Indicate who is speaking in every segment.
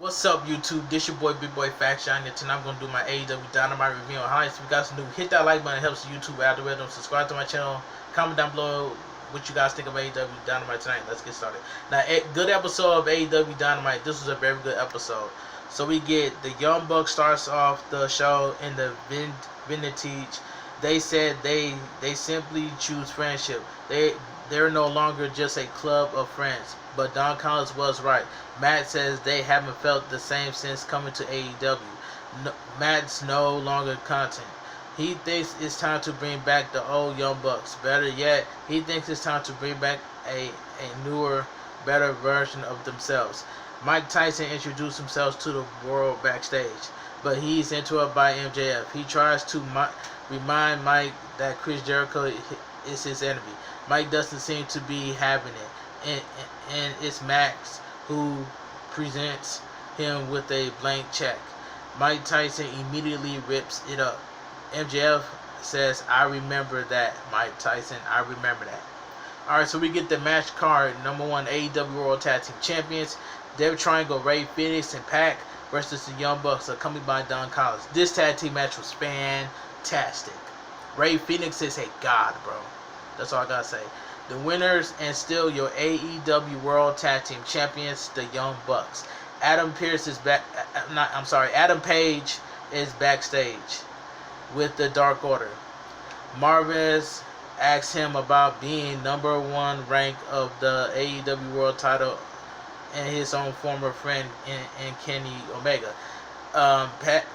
Speaker 1: What's up, YouTube? This your boy, Big Boy Fact-Jonny, and tonight I'm going to do my Aewdynamite Dynamite review on highlights. If you guys are new, hit that like button. It helps the YouTube algorithm. Subscribe to my channel. Comment down below what you guys think of Aewdynamite Dynamite tonight. Let's get started. Now, a good episode of Aewdynamite Dynamite. This was a very good episode. So we get the Young Bucks starts off the show in the vintage. They said they simply choose friendship. They're no longer just a club of friends. But Don Collins was right. Matt says they haven't felt the same since coming to AEW. Matt's no longer content. He thinks it's time to bring back the old Young Bucks. Better yet, he thinks it's time to bring back a newer, better version of themselves. Mike Tyson introduced himself to the world backstage, but he's interrupted by MJF. He tries to remind Mike that Chris Jericho is his enemy. Mike doesn't seem to be having it. And it's Max who presents him with a blank check. Mike Tyson immediately rips it up. MJF says, "I remember that, Mike Tyson. I remember that." Alright, so we get the match card. Number 1, AEW World Tag Team Champions. Dev Triangle, Ray Phoenix and Pac versus the Young Bucks, accompanied by Don Collins. This tag team match was fantastic. Ray Phoenix is a god, bro. That's all I gotta say. The winners and still your AEW World Tag Team Champions, the Young Bucks. Adam Page is backstage with the Dark Order. Marvez asks him about being number 1 rank of the AEW World title and his own former friend in Kenny Omega.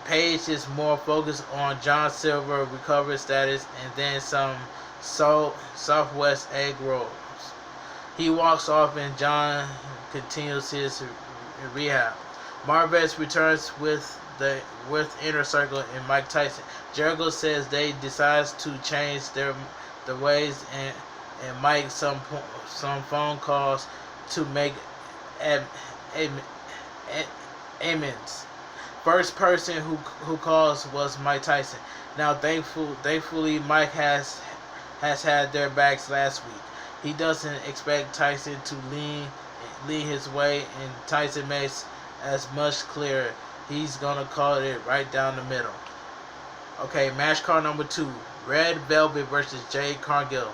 Speaker 1: Page is more focused on John Silver recovery status and then some Southwest egg rolls. He walks off and John continues his rehab. Marvez returns with Inner Circle and Mike Tyson. Jericho says they decide to change their ways and Mike some phone calls to make amends. First person who calls was Mike Tyson. Now thankfully Mike has had their backs last week. He doesn't expect Tyson to lead his way, and Tyson makes as much clear he's gonna call it right down the middle. Okay, match card number 2, Red Velvet versus Jade Cargill.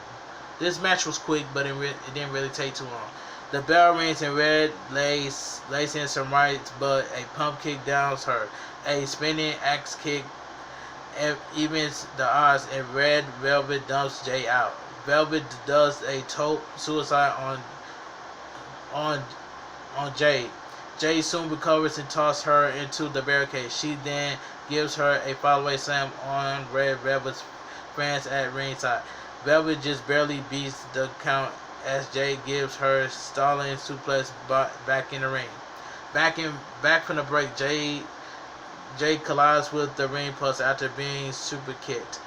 Speaker 1: This match was quick, but it didn't really take too long. The bell rings and Red lays in some rights, but a pump kick downs her. A spinning axe kick evens the odds, and Red Velvet dumps Jay out. Velvet does a tope suicide on Jade. Jade soon recovers and tosses her into the barricade. She then gives her a follow-away slam on Red Velvet's friends at ringside. Velvet just barely beats the count as Jade gives her stalling suplex back in the ring. Back from the break, Jade collides with the ring post after being super kicked.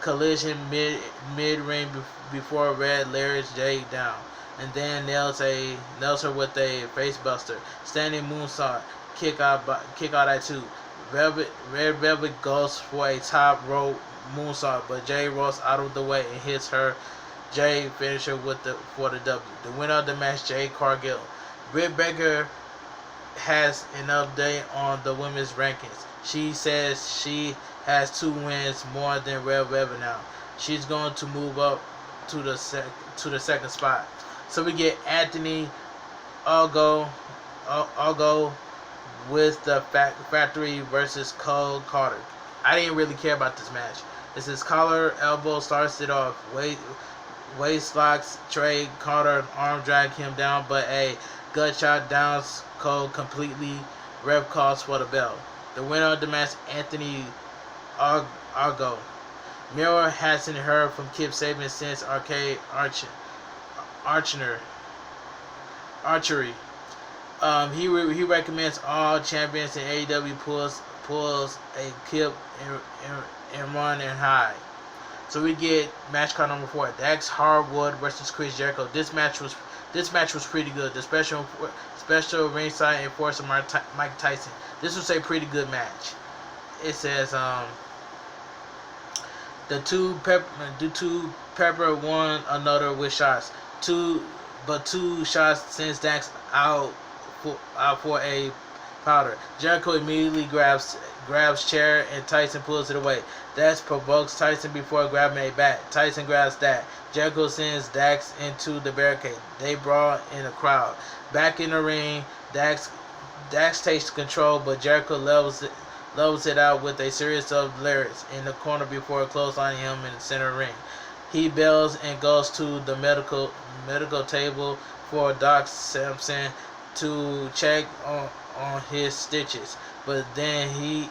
Speaker 1: Collision mid-ring before Red lowers Jade down, and then nails her with a facebuster. Standing moonsault, kick out at 2. Red Velvet goes for a top rope moonsault, but Jade rolls out of the way and hits her. Jade finisher for the W. The winner of the match, Jade Cargill. Britt Baker has an update on the women's rankings. She says she has 2 wins more than Red Velvet now. She's going to move up to the second spot. So we get Anthony Algo with the Factory versus Cole Carter. I didn't really care about this match. This is collar elbow starts it off. Waist locks Trey Carter, arm drag him down, but a gutshot downs Cole completely. Ref calls for the bell. The winner of the match, Anthony Argo. Miro hasn't heard from Kip Sabian since archery. He recommends all champions in AEW pulls a Kip and run and hide. So we get match card number 4, Dax Harwood versus Chris Jericho. This match was pretty good. The special ringside enforcer Mike Tyson. This was a pretty good match. It says the two pepper one another with shots. Two shots sends Dax out for a powder. Jericho immediately grabs chair and Tyson pulls it away. Dax provokes Tyson before grabbing a bat. Tyson grabs that. Jericho sends Dax into the barricade. They brawl in the crowd. Back in the ring, Dax takes control, but Jericho levels it out with a series of lyrics in the corner before clotheslining him in the center ring. He bails and goes to the medical table for Doc Sampson to check on his stitches. But then he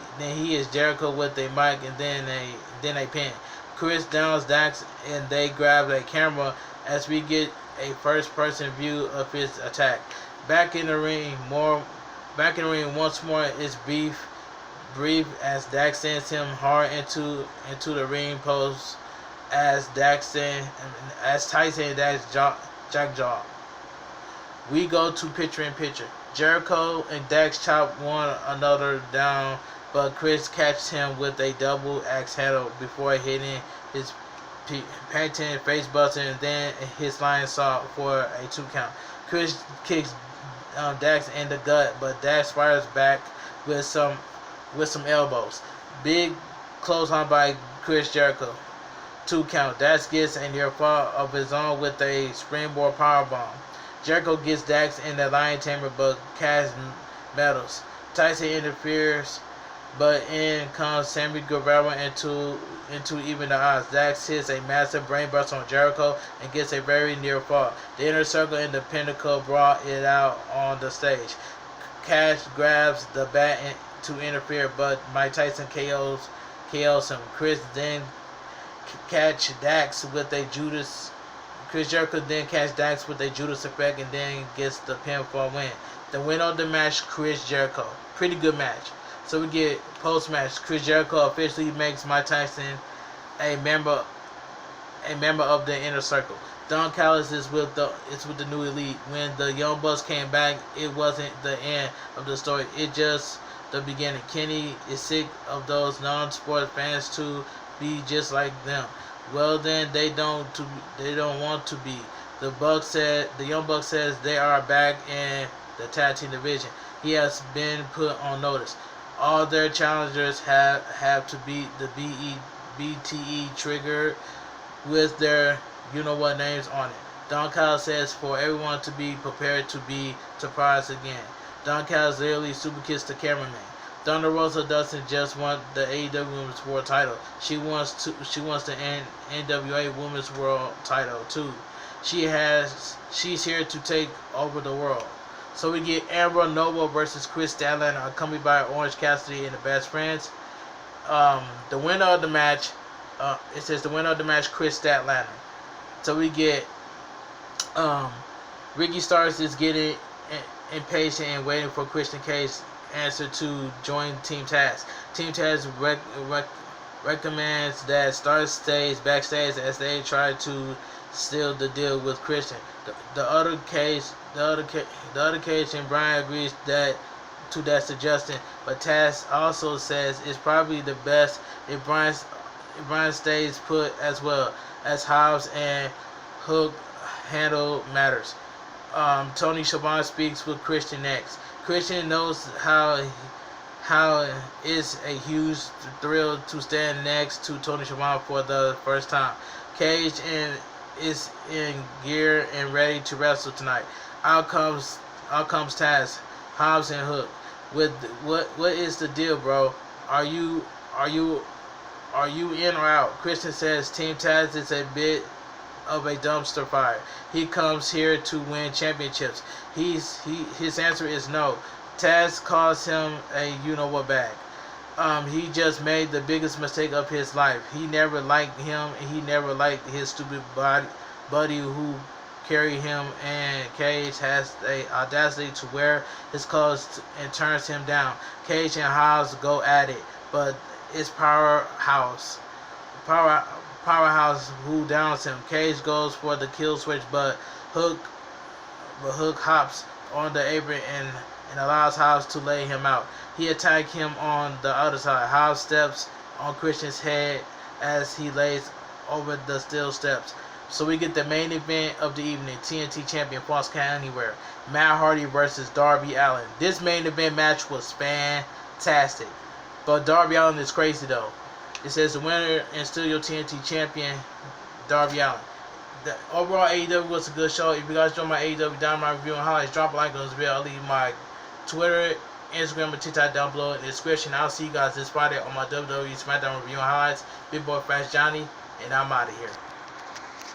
Speaker 1: is Jericho with a mic and then a pen. Chris downs Dax and they grab a camera as we get a first-person view of his attack. Back in the ring once more is brief as Dax sends him hard into the ring post as Tyson and Dax jaw. We go to picture-in-picture. Jericho and Dax chop one another down, but Chris catches him with a double axe handle before hitting his patent face buster and then his flying saw for a 2 count. Chris kicks Dax in the gut, but Dax fires back with some elbows. Big clothesline by Chris Jericho. 2 count. Dax gets a near fall of his own with a springboard powerbomb. Jericho gets Dax in the lion tamer, but Cash medals. Tyson interferes, but in comes Sammy Guevara into even the odds. Dax hits a massive brainbuster on Jericho and gets a very near fall. The Inner Circle and the Pinnacle brawl it out on the stage. Cash grabs the bat to interfere, but Mike Tyson KOs him. Chris Jericho then catch Dax with a Judas effect and then gets the pinfall win. The winner of the match, Chris Jericho. Pretty good match. So we get post-match. Chris Jericho officially makes Mike Tyson a member of the Inner Circle. Don Callis is with the new Elite. When the Young Bucks came back, it wasn't the end of the story. It just the beginning. Kenny is sick of those non-sport fans to be just like them. Well, then they don't want to be. The Young Bucks says they are back in the tag team division. He has been put on notice. All their challengers have to beat the BTE trigger with their you-know-what names on it. Don Callis says for everyone to be prepared to be surprised again. Don Callis literally super kissed the cameraman. Thunder Rosa doesn't just want the AEW Women's World Title. She wants the NWA Women's World Title too. She's here to take over the world. So we get Amber Noble versus Chris Statlander, accompanied by Orange Cassidy and the Best Friends. The winner of the match, it says the winner of the match, Chris Statlander. So we get Ricky Starks is getting impatient and waiting for Christian Cage's answer to join Team Taz. Team Taz recommends that Starks stays backstage as they try to seal the deal with Christian. The other Cage and Brian agrees to that suggestion, but Taz also says it's probably the best if Brian stays put as well as Hobbs and Hook handle matters. Tony Schiavone speaks with Christian next. Christian knows how it's a huge thrill to stand next to Tony Schiavone for the first time. Cage is in gear and ready to wrestle tonight. Out comes Taz, Hobbs and Hook. What is the deal, bro? Are you in or out? Christian says Team Taz is a bit of a dumpster fire. He comes here to win championships. His answer is no. Taz calls him a you-know-what bag. He just made the biggest mistake of his life. He never liked him, and he never liked his stupid buddy who carried him, and Cage has the audacity to wear his clothes and turns him down. Cage and Hobbs go at it, but it's Powerhouse who downs him. Cage goes for the kill switch, but Hook hops on the apron and allows Hobbs to lay him out. He attacks him on the other side. Hobbs steps on Christian's head as he lays over the steel steps. So we get the main event of the evening, TNT Champion, Falls Count Anywhere, Matt Hardy versus Darby Allin. This main event match was fantastic. But Darby Allin is crazy though. It says the winner and still your TNT Champion, Darby Allin. The overall AEW was a good show. If you guys enjoy my AEW Dynamite review and highlights, drop a like on this video. I'll leave my Twitter, Instagram, and TikTok down below in the description. I'll see you guys this Friday on my WWE SmackDown review and highlights. Big Boy Facts Johnny, and I'm out of here.